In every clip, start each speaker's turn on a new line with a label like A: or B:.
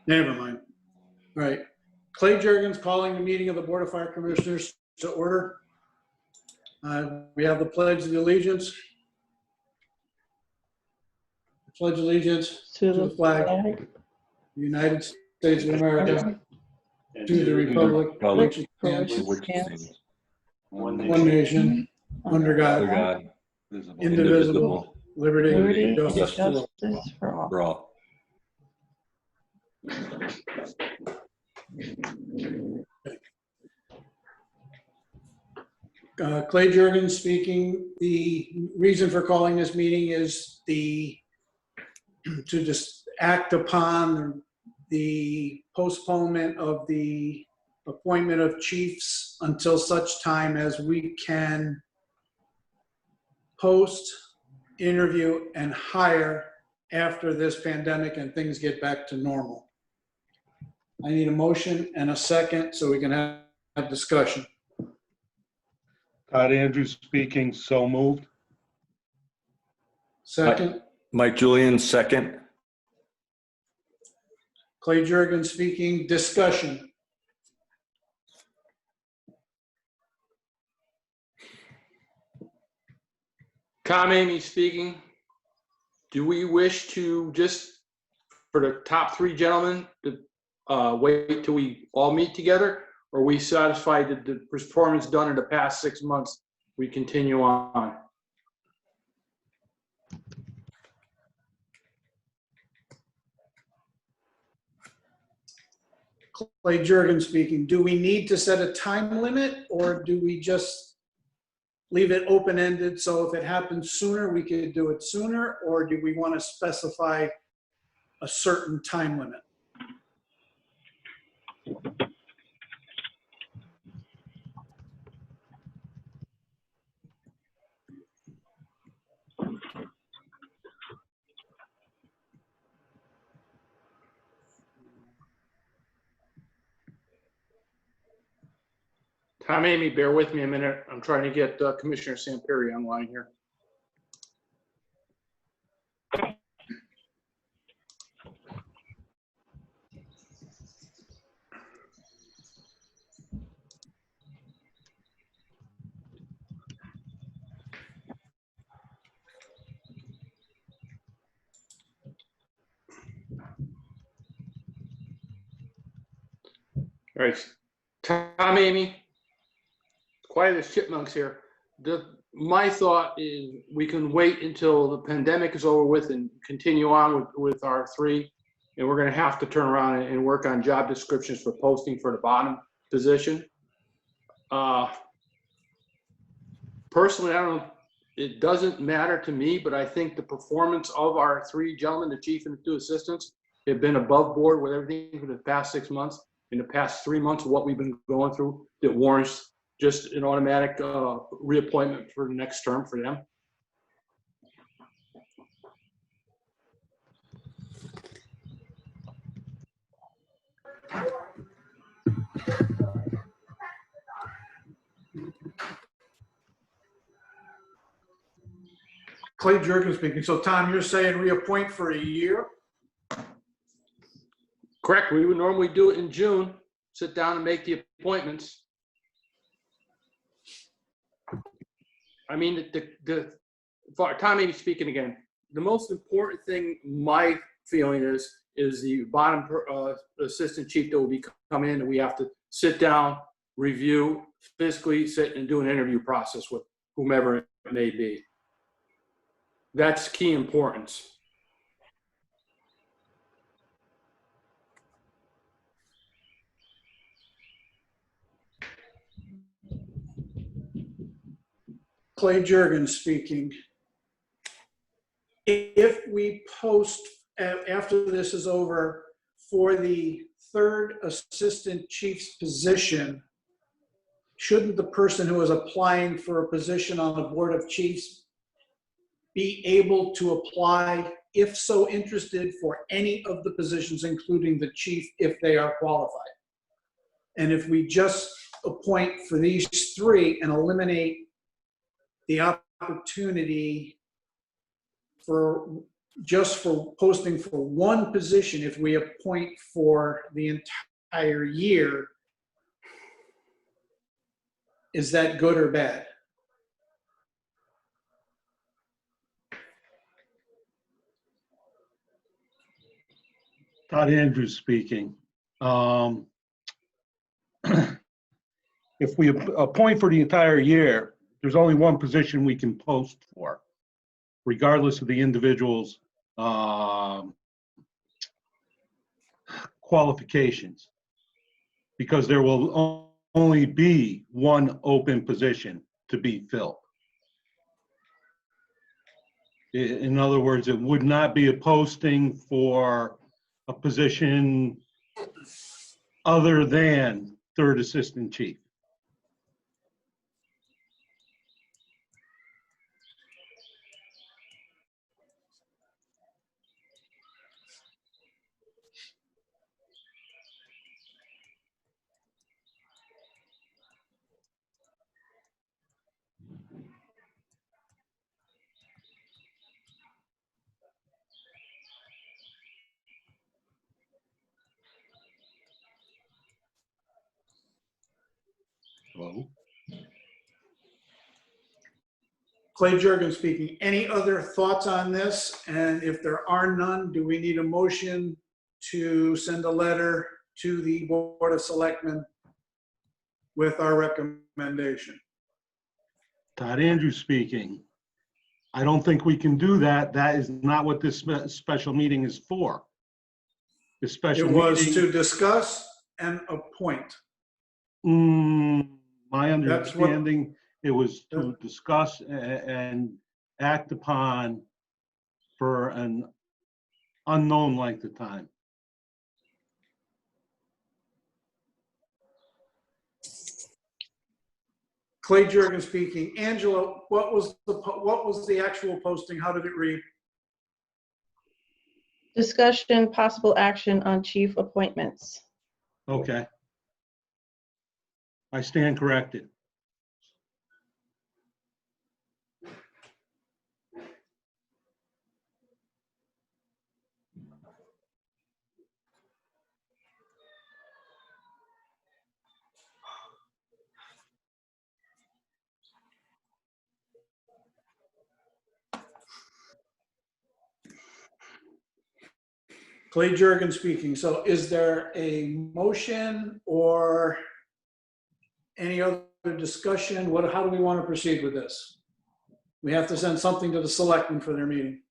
A: Never mind. All right. Clay Jurgens calling the meeting of the Board of Fire Commissioners to order. We have the Pledge of Allegiance. Pledge allegiance to the flag of the United States of America, to the republic which it stands, one nation, under God, indivisible, liberty and justice for all. Clay Jurgens speaking. The reason for calling this meeting is to just act upon the postponement of the appointment of chiefs until such time as we can post, interview, and hire after this pandemic and things get back to normal. I need a motion and a second so we can have discussion.
B: Todd Andrews speaking, so moved.
A: Second.
C: Mike Julian, second.
A: Clay Jurgens speaking, discussion.
D: Tom Amy speaking. Do we wish to just, for the top three gentlemen, to wait till we all meet together? Or are we satisfied that the performance done in the past 6 months, we continue on?
A: Clay Jurgens speaking. Do we need to set a time limit, or do we just leave it open-ended so if it happens sooner, we could do it sooner, or do we want to specify a certain time limit?
D: Tom Amy, bear with me a minute. I'm trying to get Commissioner Samperi online here. All right, Tom Amy. Quiet as chipmunks here. My thought is we can wait until the pandemic is over with and continue on with our three. And we're going to have to turn around and work on job descriptions for posting for the bottom position. Personally, I don't know, it doesn't matter to me, but I think the performance of our three gentlemen, the chief and the two assistants, have been above board with everything for the past 6 months. In the past 3 months of what we've been going through, that warrants just an automatic reappointment for the next term for them.
A: Clay Jurgens speaking. So Tom, you're saying reappoint for a year?
D: Correct. We would normally do it in June, sit down and make the appointments. I mean, Tom Amy speaking again, the most important thing, my feeling is the bottom assistant chief that will be coming in, and we have to sit down, review, physically sit and do an interview process with whomever it may be. That's key importance.
A: Clay Jurgens speaking. If we post after this is over for the third assistant chief's position, shouldn't the person who is applying for a position on the Board of Chiefs be able to apply, if so interested, for any of the positions, including the chief, if they are qualified? And if we just appoint for these three and eliminate the opportunity for just for posting for one position, if we appoint for the entire year, is that good or bad?
B: Todd Andrews speaking. If we appoint for the entire year, there's only one position we can post for, regardless of the individual's qualifications, because there will only be one open position to be filled. In other words, it would not be a posting for a position other than third assistant chief. Hello?
A: Clay Jurgen speaking. Any other thoughts on this? And if there are none, do we need a motion to send a letter to the Board of Selectmen with our recommendation?
B: Todd Andrews speaking. I don't think we can do that. That is not what this special meeting is for. The special
A: It was
B: meeting,
A: to discuss and appoint.
B: my
A: That's what-
B: understanding, it was to discuss and act upon for an unknown length of time.
A: Clay Jurgen speaking. Angela, what was the actual posting? How did it read?
E: Discussion, possible action on chief appointments.
B: Okay. I stand corrected.
A: Clay Jurgen speaking. So is there a motion or any other discussion? How do we want to proceed with this? We have to send something to the selectmen for their meeting.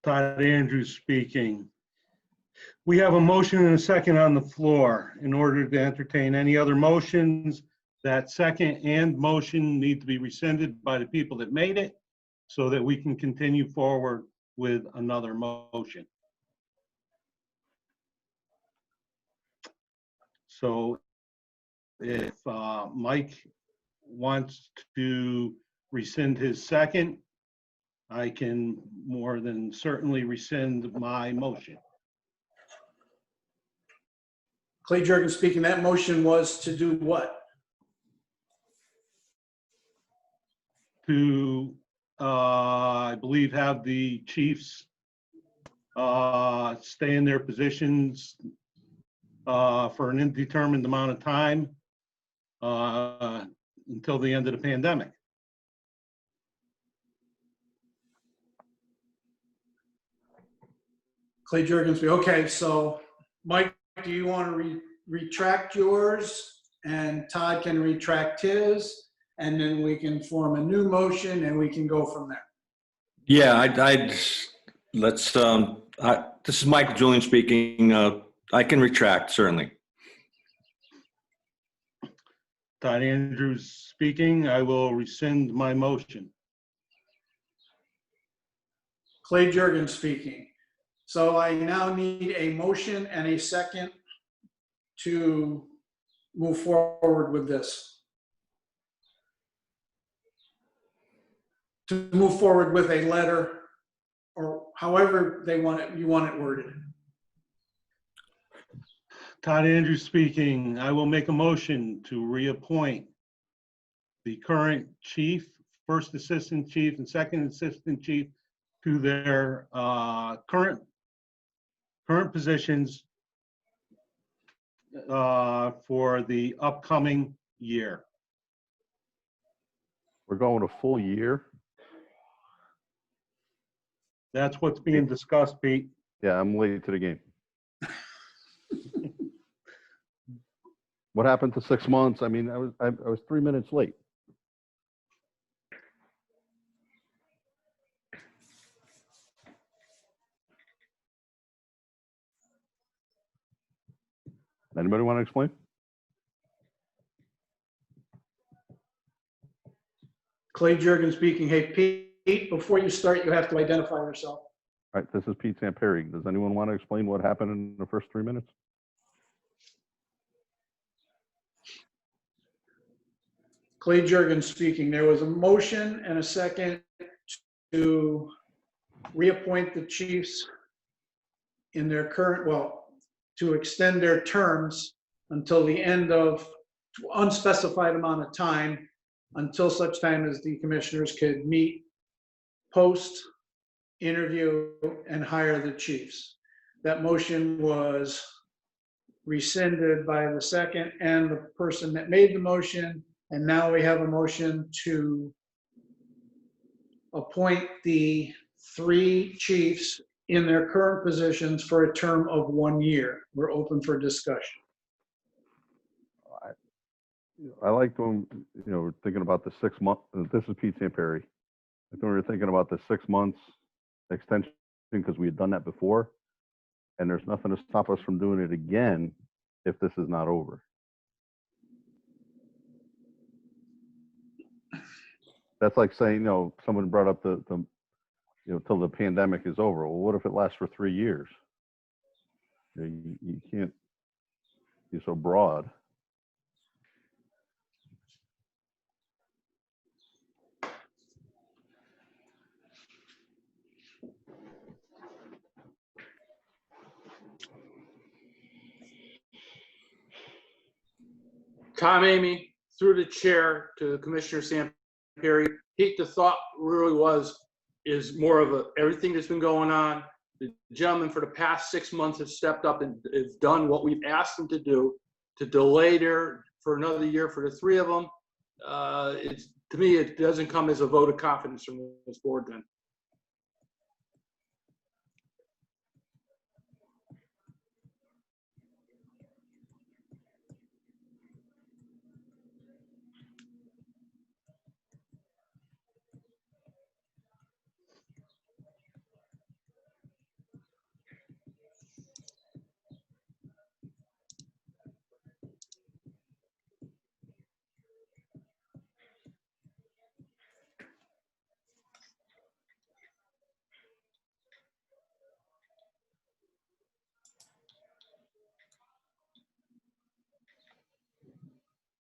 B: Todd Andrews speaking. We have a motion and a second on the floor. In order to entertain any other motions, that second and motion need to be rescinded by the people that made it so that we can continue forward with another motion. So if Mike wants to rescind his second, I can more than certainly rescind my motion.
A: Clay Jurgen speaking. That motion was to do what?
B: To, I believe, have the chiefs stay in their positions for an indeterminate amount of time until the end of the pandemic.
A: Clay Jurgen speaking. Okay, so Mike, do you want to retract yours? And Todd can retract his, and then we can form a new motion and we can go from there.
C: Yeah, let's, this is Michael Julian speaking. I can retract, certainly.
B: Todd Andrews speaking. I will rescind my motion.
A: Clay Jurgen speaking. So I now need a motion and a second to move forward with this. To move forward with a letter, or however they want it, you want it worded.
B: Todd Andrews speaking. I will make a motion to reappoint the current chief, first assistant chief, and second assistant chief to their current positions for the upcoming year.
F: We're going a full year.
B: That's what's being discussed, Pete.
F: Yeah, I'm late to the game. What happened to 6 months? I mean, I was 3 minutes late. Anybody want to explain?
A: Clay Jurgen speaking. Hey, Pete, before you start, you have to identify yourself.
F: All right, this is Pete Samperi. Does anyone want to explain what happened in the first 3 minutes?
A: Clay Jurgen speaking. There was a motion and a second to reappoint the chiefs in their current, well, to extend their terms until the end of unspecified amount of time, until such time as the commissioners could meet, post, interview, and hire the chiefs. That motion was rescinded by the second and the person that made the motion. And now we have a motion to appoint the 3 chiefs in their current positions for a term of 1 year. We're open for discussion.
F: I like when, we're thinking about the 6 month. This is Pete Samperi. I think we were thinking about the 6 months extension because we had done that before, and there's nothing to stop us from doing it again if this is not over. That's like saying, someone brought up the till the pandemic is over. Well, what if it lasts for 3 years? You can't be so broad.
D: Tom Amy, through the chair to Commissioner Samperi, Pete, the thought really is more of everything that's been going on. The gentleman for the past 6 months has stepped up and has done what we've asked them to do, to delay there for another year for the 3 of them. To me, it doesn't come as a vote of confidence from this board then.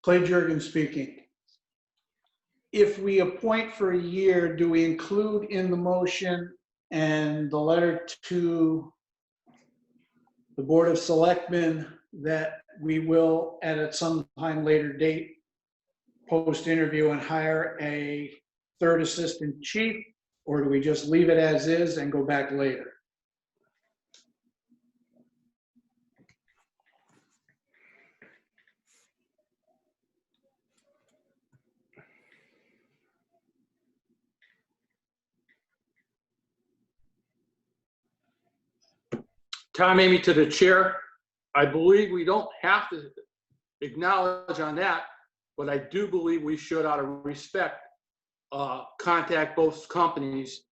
A: Clay Jurgen speaking. If we appoint for a year, do we include in the motion and the letter to the Board of Selectmen that we will, at some time later date, post-interview and hire a 3rd assistant chief? Or do we just leave it as is and go back later?
D: Tom Amy, to the chair, I believe we don't have to acknowledge on that, but I do believe we should, out of respect, contact both companies,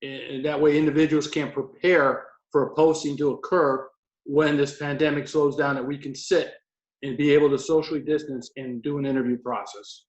D: and that way individuals can prepare for a posting to occur when this pandemic slows down, that we can sit and be able to socially distance and do an interview process.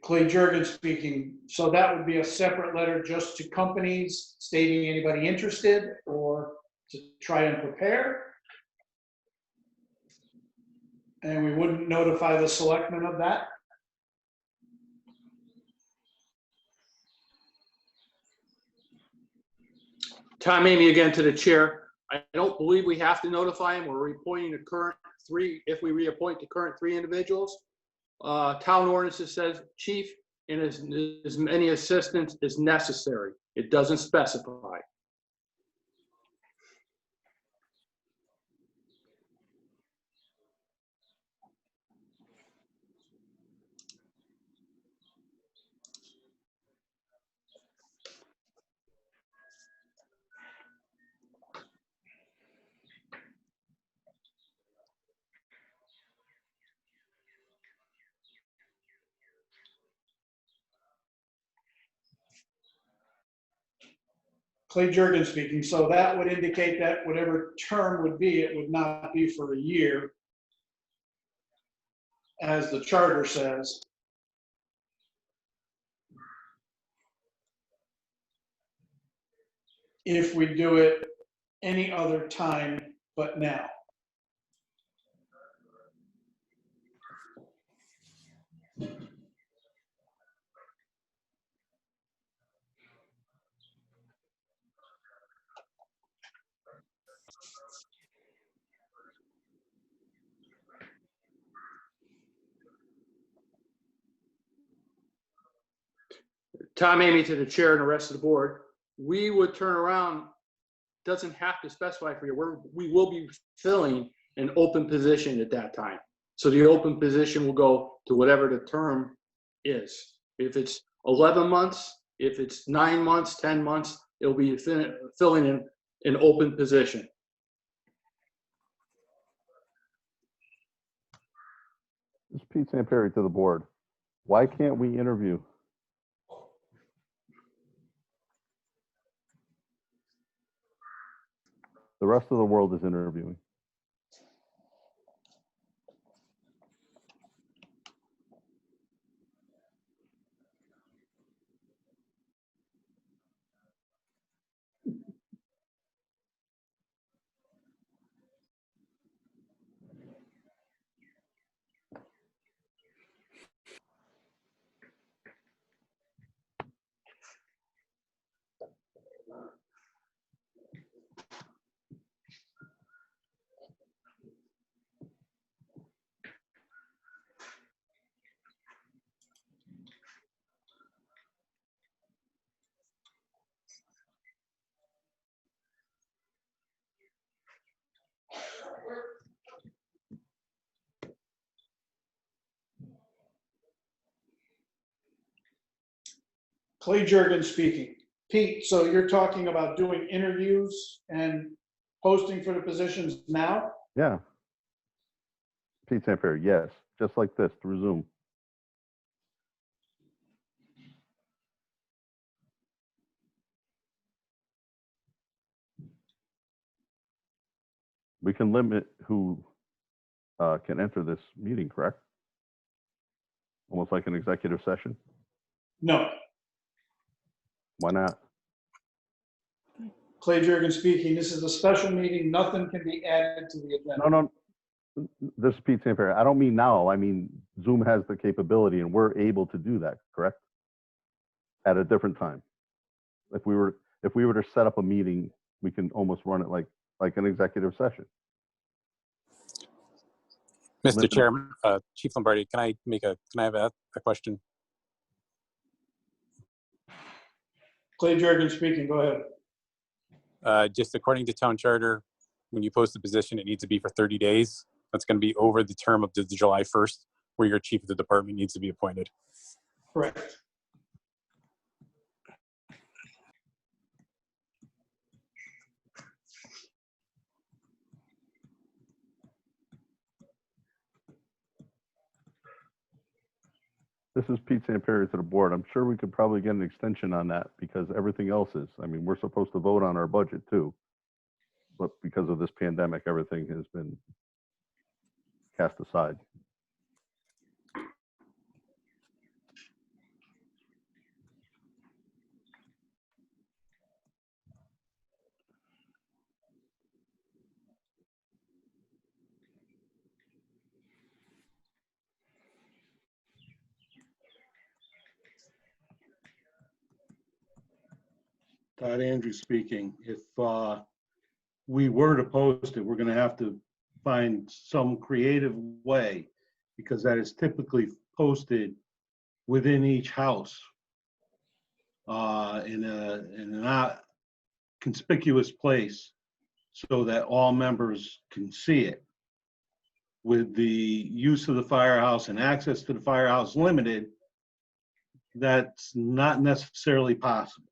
A: Clay Jurgen speaking. So that would be a separate letter just to companies stating anybody interested or to try and prepare? And we wouldn't notify the selectmen of that?
D: Tom Amy, again to the chair. I don't believe we have to notify him. We're reappointing the current three, if we reappoint the current three individuals. Town ordinances says chief and as many assistants as necessary. It doesn't specify.
A: Clay Jurgen speaking. So that would indicate that whatever term would be, it would not be for a year, as the charter says. If we do it any other time but now.
D: Tom Amy to the chair and the rest of the board, we would turn around, doesn't have to specify for you, we will be filling an open position at that time. So the open position will go to whatever the term is. If it's 11 months, if it's 9 months, 10 months, it'll be filling in an open position.
F: This is Pete Samperry to the board. Why can't we interview? The rest of the world is interviewing.
A: Clay Jurgen speaking. Pete, so you're talking about doing interviews and posting for the positions now?
F: Yeah. Pete Samperry, yes, just like this through Zoom. We can limit who can enter this meeting, correct? Almost like an executive session.
A: No.
F: Why not?
A: Clay Jurgen speaking. This is a special meeting. Nothing can be added to the agenda.
F: No. This is Pete Samperry. I don't mean now. I mean, Zoom has the capability and we're able to do that, correct? At a different time. If we were to set up a meeting, we can almost run it like an executive session.
G: Mr. Chairman, Chief Lombardi, can I have a question?
A: Clay Jurgen speaking. Go ahead.
G: Just according to town charter, when you post the position, it needs to be for 30 days. That's going to be over the term of the July 1st, where your chief of the department needs to be appointed.
A: Correct.
F: This is Pete Samperry to the board. I'm sure we could probably get an extension on that because everything else is. I mean, we're supposed to vote on our budget too. But because of this pandemic, everything has been cast aside.
B: Todd Andrews speaking. If we were to post it, we're going to have to find some creative way, because that is typically posted within each house in a not conspicuous place, so that all members can see it. With the use of the firehouse and access to the firehouse limited, that's not necessarily possible.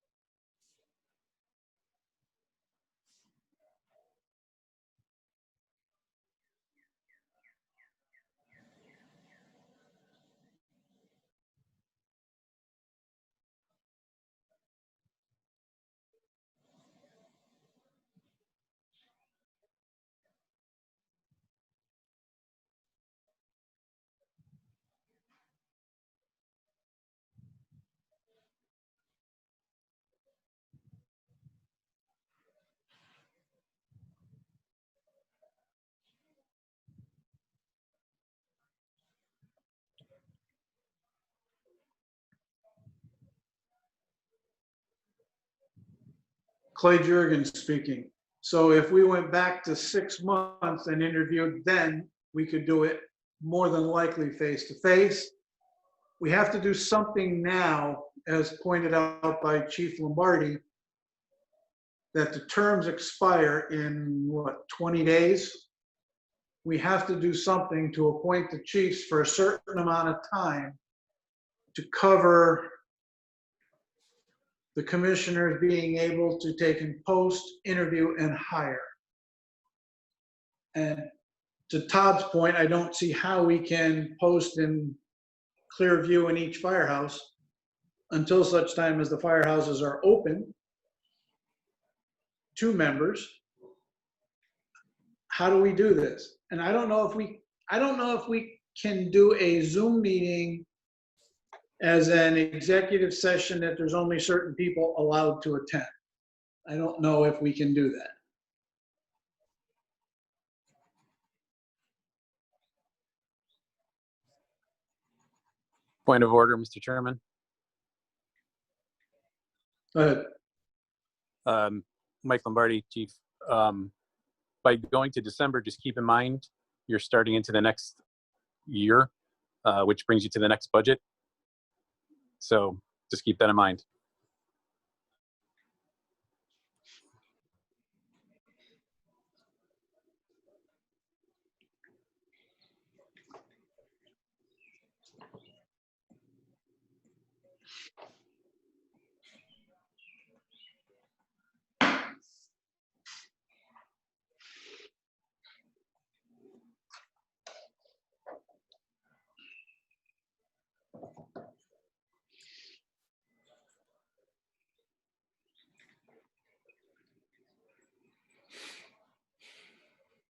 A: Clay Jurgens speaking. So if we went back to 6 months and interviewed then, we could do it more than likely face to face. We have to do something now, as pointed out by Chief Lombardi, that the terms expire in what, 20 days? We have to do something to appoint the chiefs for a certain amount of time to cover the commissioners being able to take and post, interview, and hire. And to Todd's point, I don't see how we can post in clear view in each firehouse until such time as the firehouses are open to members. How do we do this? And I don't know if we can do a Zoom meeting as an executive session that there's only certain people allowed to attend. I don't know if we can do that.
G: Point of order, Mr. Chairman.
A: Go ahead.
G: Mike Lombardi, Chief. By going to December, just keep in mind you're starting into the next year, which brings you to the next budget. So just keep that in mind.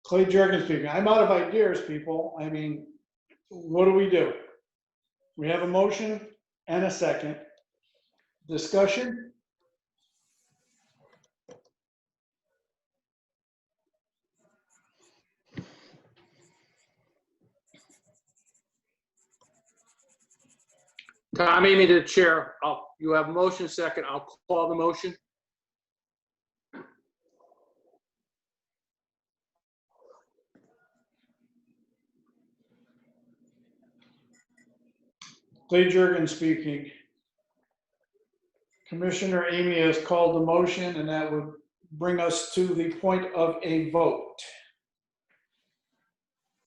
A: Clay Jurgens speaking. I'm out of ideas, people. I mean, what do? We have a motion and a second. Discussion?
D: Tom Amy to the chair. You have a motion second. I'll call the motion.
A: Clay Jurgens speaking. Commissioner Amy has called the motion, and that would bring us to the point of a vote.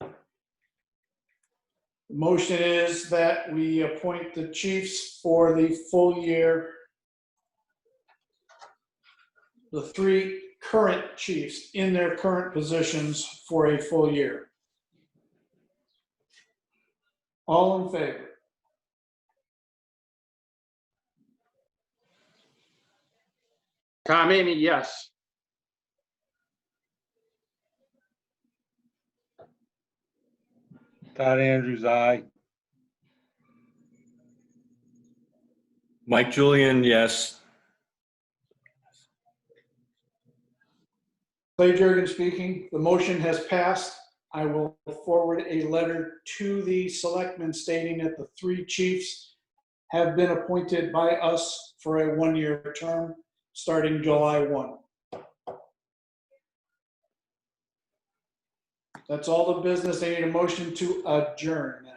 A: The motion is that we appoint the chiefs for the full year. The 3 current chiefs in their current positions for a full year. All in favor?
D: Tom Amy, yes.
B: Todd Andrews, aye.
C: Mike Julian, yes.
A: Clay Jurgens speaking. The motion has passed. I will forward a letter to the selectmen stating that the 3 chiefs have been appointed by us for a 1-year term starting July 1. That's all the business. I need a motion to adjourn.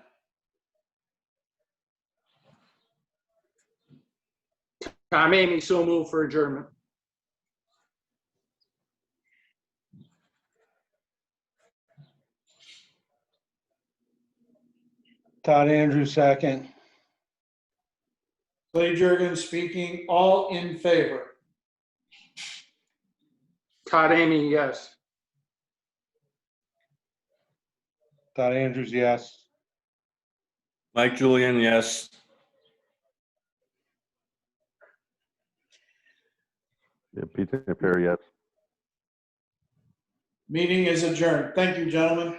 D: Tom Amy, so move for adjournment.
B: Todd Andrews, second.
A: Clay Jurgens speaking. All in favor?
D: Todd Amy, yes.
B: Todd Andrews, yes.
C: Mike Julian, yes.
F: Yeah, Pete St. Pierre, yes.
A: Meeting is adjourned. Thank you, gentlemen.